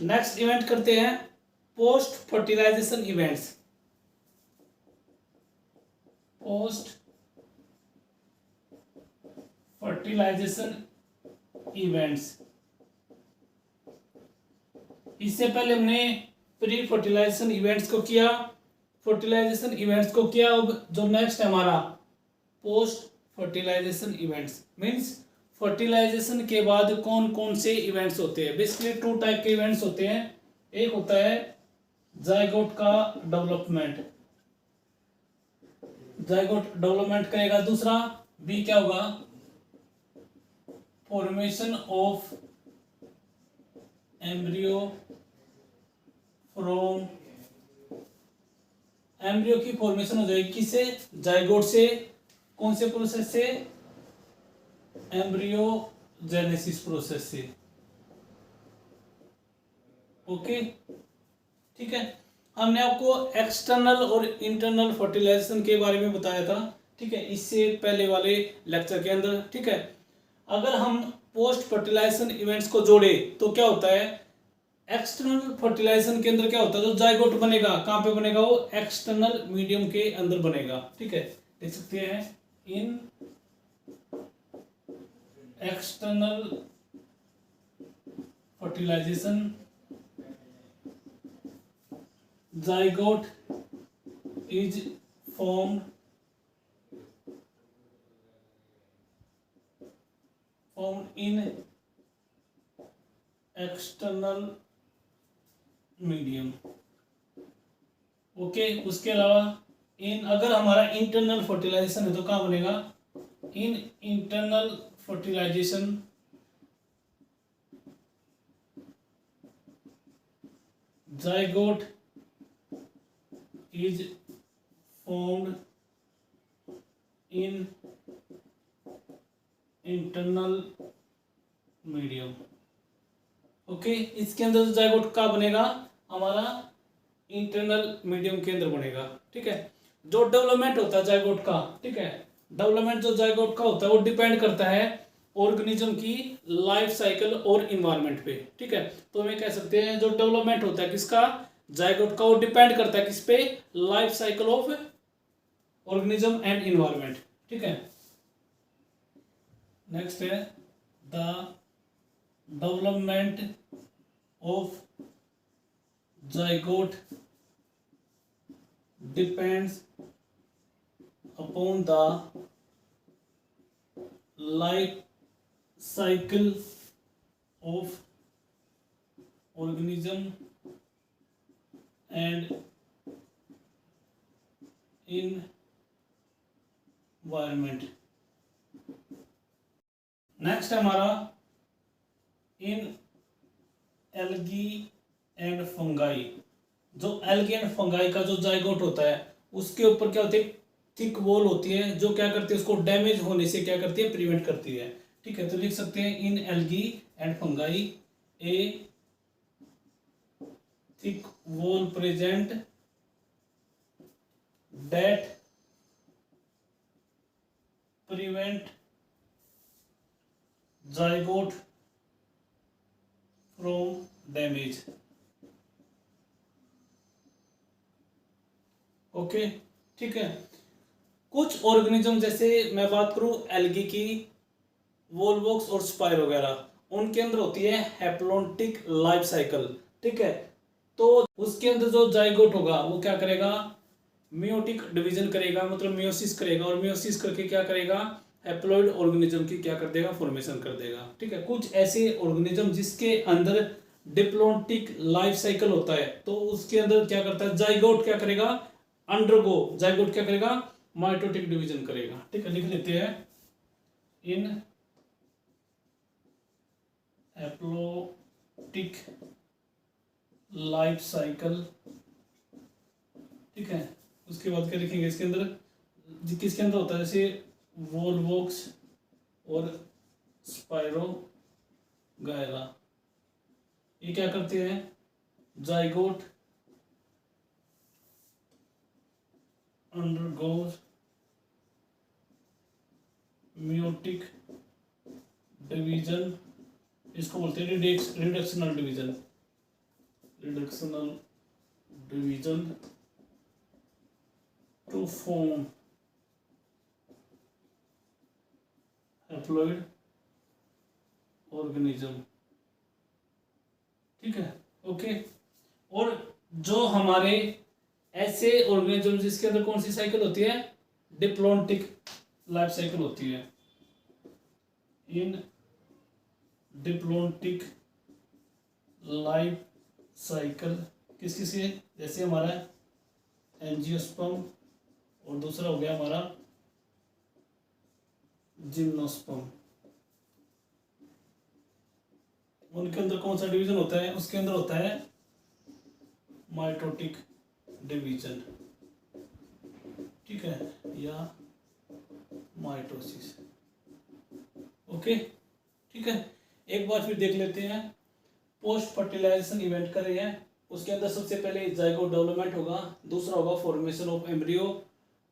Next event करते हैं post fertilisation events. Post fertilisation events, इससे पहले हमने प्री फर्टिलाइजेशन इवेंट्स को किया, फर्टिलाइजेशन इवेंट्स को किया। अब जो नेक्स्ट है हमारा post fertilisation events, means fertilisation के बाद कौन कौन से इवेंट्स होते हैं। बेसिकली टू टाइप के इवेंट्स होते हैं। एक होता है जायगोट का डेवलपमेंट, जायगोट डेवलपमेंट करेगा। दूसरा बी क्या होगा, formation of embryo from, embryo की फॉर्मेशन हो जाएगी किससे, जायगोट से। कौन से प्रोसेस से, एम्ब्रियोजेनेसिस प्रोसेस से। ओके ठीक है। हमने आपको एक्सटर्नल और इंटरनल फर्टिलाइजेशन के बारे में बताया था, ठीक है, इससे पहले वाले लेक्चर के अंदर। ठीक है, अगर हम पोस्ट फर्टिलाइजेशन इवेंट्स को जोड़े तो क्या होता है, एक्सटर्नल फर्टिलाइजेशन के अंदर क्या होता है, जो जायगोट बनेगा कहाँ पे बनेगा, वो एक्सटर्नल मीडियम के अंदर बनेगा। ठीक है, देख सकते हैं in external fertilisation zygote is formed in external medium। Okay, उसके अलावा इन, अगर हमारा इंटरनल फर्टिलाइजेशन है तो कहाँ बनेगा, in internal fertilisation zygote is formed in internal medium। Okay, इसके अंदर जायगोट का बनेगा हमारा इंटरनल मीडियम के अंदर बनेगा। ठीक है, जो डेवलपमेंट होता है जायगोट का, ठीक है, डेवलपमेंट जो जायगोट का होता है वो डिपेंड करता है ऑर्गेनिज्म की लाइफ साइकिल और इन्वायरमेंट पे। ठीक है, तो हमें कह सकते हैं जो डेवलपमेंट होता है किसका, जायगोट का, वो डिपेंड करता है किस पे, life cycle of organism and environment. ठीक है, नेक्स्ट है the development of zygote depends upon the life cycle of organism and environment. Next है हमारा इन एल्गी एंड फंगाई। जो एल्गी एंड फंगाई का जो जायगोट होता है उसके ऊपर क्या होती है, थिक वॉल होती है, जो क्या करती है, उसको डैमेज होने से क्या करती है, प्रिवेंट करती है। ठीक है, तो लिख सकते हैं in algae and fungi a thick wall present that prevent zygote from damage। Okay ठीक है, कुछ ऑर्गेनिज्म, जैसे मैं बात करूं एल्गी की, वोलवॉक्स और स्पाइर वगैरह, उनके अंदर होती है हैप्लोन्टिक लाइफ साइकिल। ठीक है, तो उसके अंदर जो जायगोट होगा वो क्या करेगा, मियोटिक डिवीजन करेगा, मतलब मियोसिस करेगा, और मियोसिस करके क्या करेगा, हैप्लॉइड ऑर्गेनिज्म की क्या कर देगा, फॉर्मेशन कर देगा। ठीक है, कुछ ऐसे ऑर्गेनिज्म जिसके अंदर डिप्लॉन्टिक लाइफ साइकिल होता है, तो उसके अंदर क्या करता है, जायगोट क्या करेगा, अंडरगो, जायगोट क्या करेगा, माइटोटिक डिवीजन करेगा। ठीक है, लिख लेते हैं इन हैप्लोटिक लाइफ साइकिल। ठीक है, उसके बाद क्या लिखेंगे, इसके अंदर किसके अंदर होता है, जैसे वोलवॉक्स और स्पाइरो गायला, ये क्या करते हैं, जायगोट अंडरगोज मियोटिक डिवीजन, इसको बोलते हैं reductional division. reductional division to form haploid organism। ठीक है, ओके। और जो हमारे ऐसे ऑर्गेनिज्म जिसके अंदर कौन सी साइकिल होती है, डिप्लॉन्टिक लाइफ साइकिल होती है। इन डिप्लॉन्टिक लाइफ साइकिल किस किस के, जैसे हमारा एंजियोस्पर्म और दूसरा हो गया हमारा जिम्नोस्पर्म। उनके अंदर कौन सा डिवीजन होता है, उसके अंदर होता है माइटोटिक डिवीजन। ठीक है, या माइटोसिस। ओके, ठीक है। एक बार फिर देख लेते हैं, पोस्ट फर्टिलाइजेशन इवेंट कर रहे हैं, उसके अंदर सबसे पहले जाइगोट डेवलपमेंट होगा, दूसरा होगा formation of embryo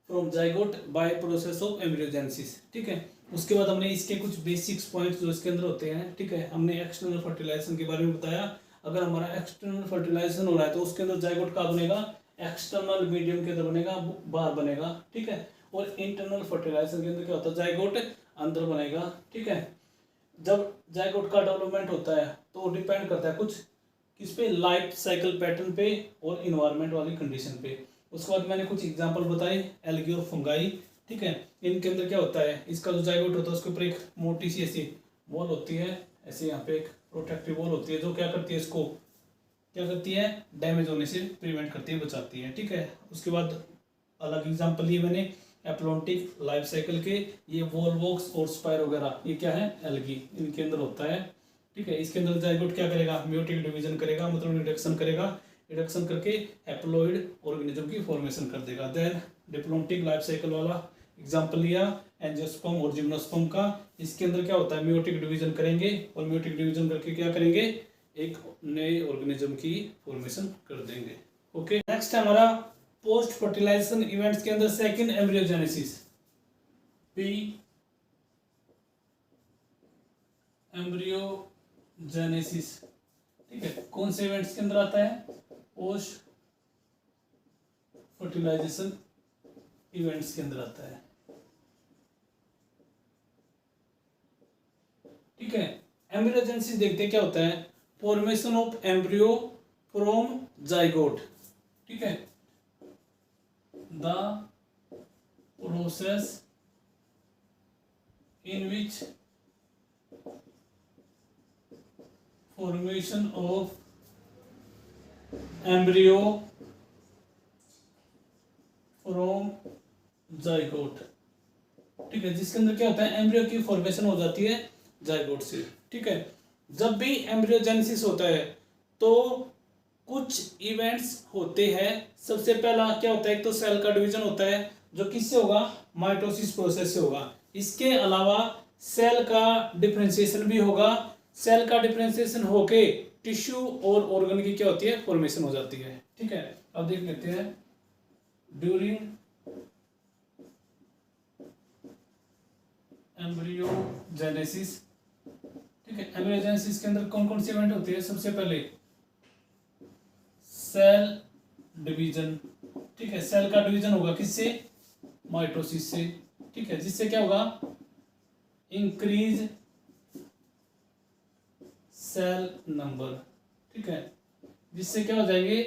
from zygote by process of embryogenesis. ठीक है, उसके बाद हमने इसके कुछ बेसिक्स पॉइंट्स जो इसके अंदर होते हैं, ठीक है, हमने एक्सटर्नल फर्टिलाइजेशन के बारे में बताया। अगर हमारा एक्सटर्नल फर्टिलाइजेशन हो रहा है तो उसके अंदर जाइगोट कहाँ बनेगा, एक्सटर्नल मीडियम के अंदर बनेगा, बाहर बनेगा। ठीक है, और इंटरनल फर्टिलाइजेशन के अंदर क्या होता है, जाइगोट अंदर बनेगा। ठीक है, जब जाइगोट का डेवलपमेंट होता है तो डिपेंड करता है कुछ किस पे, लाइफ साइकिल पैटर्न पे और इन्वायरमेंट वाली कंडीशन पे। उसके बाद मैंने कुछ एग्जांपल बताए, एल्गी और फंगाई। ठीक है, इनके अंदर क्या होता है, इसका जो जाइगोट होता है उसके ऊपर एक मोटी सी ऐसी वॉल होती है, ऐसे यहाँ पे एक प्रोटेक्टिव वॉल होती है जो क्या करती है, इसको क्या करती है, डैमेज होने से प्रिवेंट करती है, बचाती है। ठीक है, उसके बाद अलग एग्जांपल लिए मैंने एप्लॉन्टिक लाइफ साइकिल के, ये वॉलवॉक्स और स्पायर वगैरह, ये क्या है, एल्गी, इनके अंदर होता है। ठीक है, इसके अंदर जाइगोट क्या करेगा, म्यूटिक डिवीजन करेगा, मतलब रिडक्शन करेगा, रिडक्शन करके हैप्लॉइड ऑर्गेनिज्म की फॉर्मेशन कर देगा। देन डिप्लॉन्टिक लाइफ साइकिल वाला एग्जांपल लिया एंजियोस्पर्म और जिम्नोस्पर्म का, इसके अंदर क्या होता है, म्यूटिक डिवीजन करेंगे और म्यूटिक डिवीजन करके क्या करेंगे, एक नए ऑर्गेनिज्म की फॉर्मेशन कर देंगे। ओके, नेक्स्ट है हमारा पोस्ट फर्टिलाइजेशन इवेंट्स के अंदर सेकंड एम्ब्रियोजेनेसिस, पी एम्ब्रियोजेनेसिस। ठीक है, कौन से इवेंट्स के अंदर आता है, पोस्ट फर्टिलाइजेशन इवेंट्स के अंदर आता है। ठीक है, एम्ब्रियोजेनेसिस देखते हैं क्या होता है, formation of embryo from zygote. ठीक है, the process in which formation of embryo from zygote. ठीक है, जिसके अंदर क्या होता है, एम्ब्रियो की फॉर्मेशन हो जाती है जाइगोट से। ठीक है, जब भी एम्ब्रियोजेनेसिस होता है तो कुछ इवेंट्स होते हैं। सबसे पहला क्या होता है, एक तो सेल का डिवीजन होता है जो किससे होगा, माइटोसिस प्रोसेस से होगा। इसके अलावा सेल का डिफरेंशिएशन भी होगा, सेल का डिफरेंशिएशन होके टिश्यू और ऑर्गन की क्या होती है, फॉर्मेशन हो जाती है। ठीक है, अब देख लेते हैं ड्यूरिंग एम्ब्रियोजेनेसिस। ठीक है, एम्ब्रियोजेनेसिस के अंदर कौन कौन सी इवेंट होती है, सबसे पहले सेल डिवीजन। ठीक है, सेल का डिवीजन होगा किससे, माइटोसिस से। ठीक है, जिससे क्या होगा, इंक्रीज सेल नंबर। ठीक है, जिससे क्या हो जाएंगे,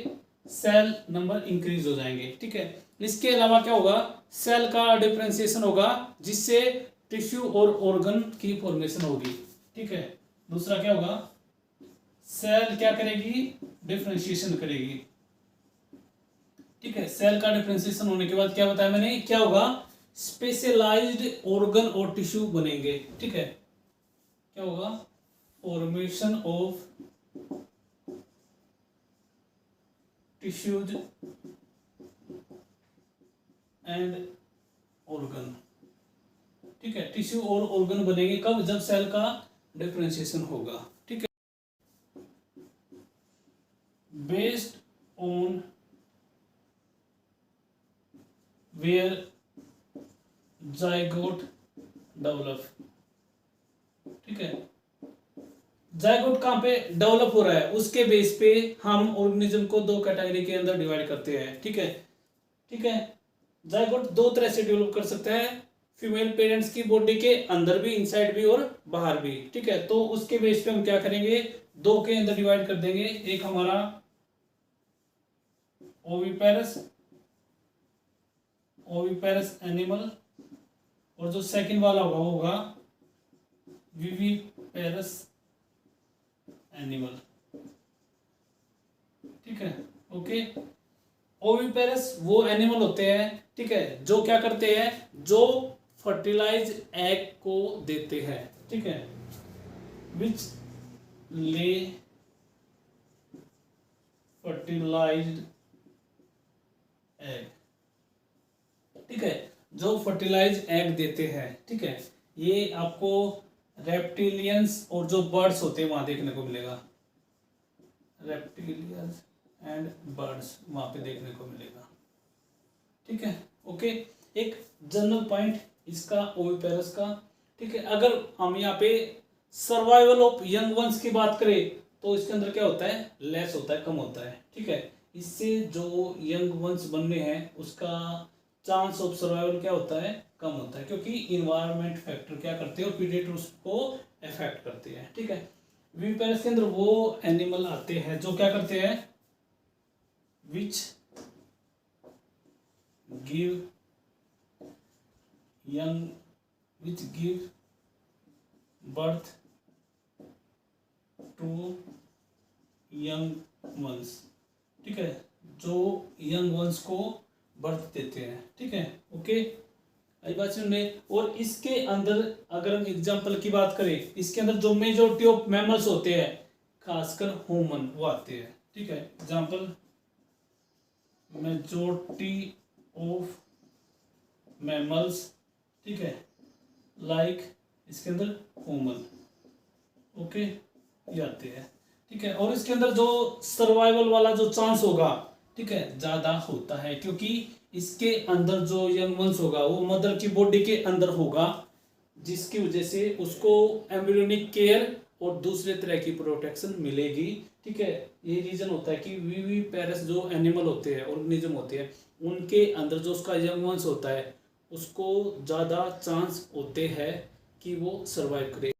सेल नंबर इंक्रीज हो जाएंगे। ठीक है, इसके अलावा क्या होगा, सेल का डिफरेंशिएशन होगा जिससे टिश्यू और ऑर्गन की फॉर्मेशन होगी। ठीक है, दूसरा क्या होगा, सेल क्या करेगी, डिफरेंशिएशन करेगी। ठीक है, सेल का डिफरेंशिएशन होने के बाद क्या बताया मैंने, क्या होगा, स्पेशलाइज्ड ऑर्गन और टिश्यू बनेंगे। ठीक है, क्या होगा, formation of tissues and organ. ठीक है, टिश्यू और ऑर्गन बनेंगे कब, जब सेल का डिफरेंशिएशन होगा। ठीक है, based on where zygote develop. ठीक है, जायगोट कहाँ पे डेवलप हो रहा है, उसके बेस पे हम ऑर्गेनिज्म को दो कैटेगरी के अंदर डिवाइड करते हैं। ठीक है, ठीक है। जायगोट दो तरह से डेवलप कर सकता है, फीमेल पेरेंट्स की बॉडी के अंदर भी, इनसाइड भी और बाहर भी। ठीक है, तो उसके बेस पे हम क्या करेंगे, दो के अंदर डिवाइड कर देंगे। एक हमारा ओविपेरस, ओविपेरस एनिमल, और जो सेकंड वाला होगा वो होगा विविपेरस एनिमल। ठीक है, ओके। ओविपेरस वो एनिमल होते हैं, ठीक है, जो क्या करते हैं, जो फर्टिलाइज एग को देते हैं। ठीक है, विच ले फर्टिलाइज्ड एग। ठीक है, जो फर्टिलाइज एग देते हैं। ठीक है, ये आपको रेप्टिलियंस और जो बर्ड्स होते हैं वहां देखने को मिलेगा, रेप्टिलियंस एंड बर्ड्स वहां पे देखने को मिलेगा। ठीक है, ओके। एक जनरल पॉइंट इसका ओविपेरस का। ठीक है, अगर हम यहाँ पे सर्वाइवल ऑफ यंग वंस की बात करें तो इसके अंदर क्या होता है, लेस होता है, कम होता है। ठीक है, इससे जो यंग वंस बनने हैं उसका चांस ऑफ सर्वाइवल क्या होता है, कम होता है, क्योंकि इन्वायरमेंट फैक्टर क्या करते हैं और प्रीडेटर्स को अफेक्ट करते हैं। ठीक है, विविपेरस के अंदर वो एनिमल आते हैं जो क्या करते हैं, which give young, which give birth to young ones. ठीक है, जो यंग वंस को बर्थ देते हैं। ठीक है, ओके, आई बात सुन रहे। और इसके अंदर अगर हम एग्जांपल की बात करें, इसके अंदर जो मेजॉरिटी ऑफ मैमल्स होते हैं, खासकर ह्यूमन वो आते हैं। ठीक है, एग्जांपल मेजॉरिटी ऑफ मैमल्स। ठीक है, लाइक इसके अंदर ह्यूमन, ओके, ये आते हैं। ठीक है, और इसके अंदर जो सर्वाइवल वाला जो चांस होगा, ठीक है, ज्यादा होता है, क्योंकि इसके अंदर जो यंग वंस होगा वो मदर की बॉडी के अंदर होगा, जिसकी वजह से उसको एम्ब्रियोनिक केयर और दूसरे तरह की प्रोटेक्शन मिलेगी। ठीक है, ये रीजन होता है कि विविपेरस जो एनिमल होते हैं, ऑर्गेनिज्म होते हैं, उनके अंदर जो उसका यंग वंस होता है उसको ज़्यादा चांस होते हैं कि वो सर्वाइव करे।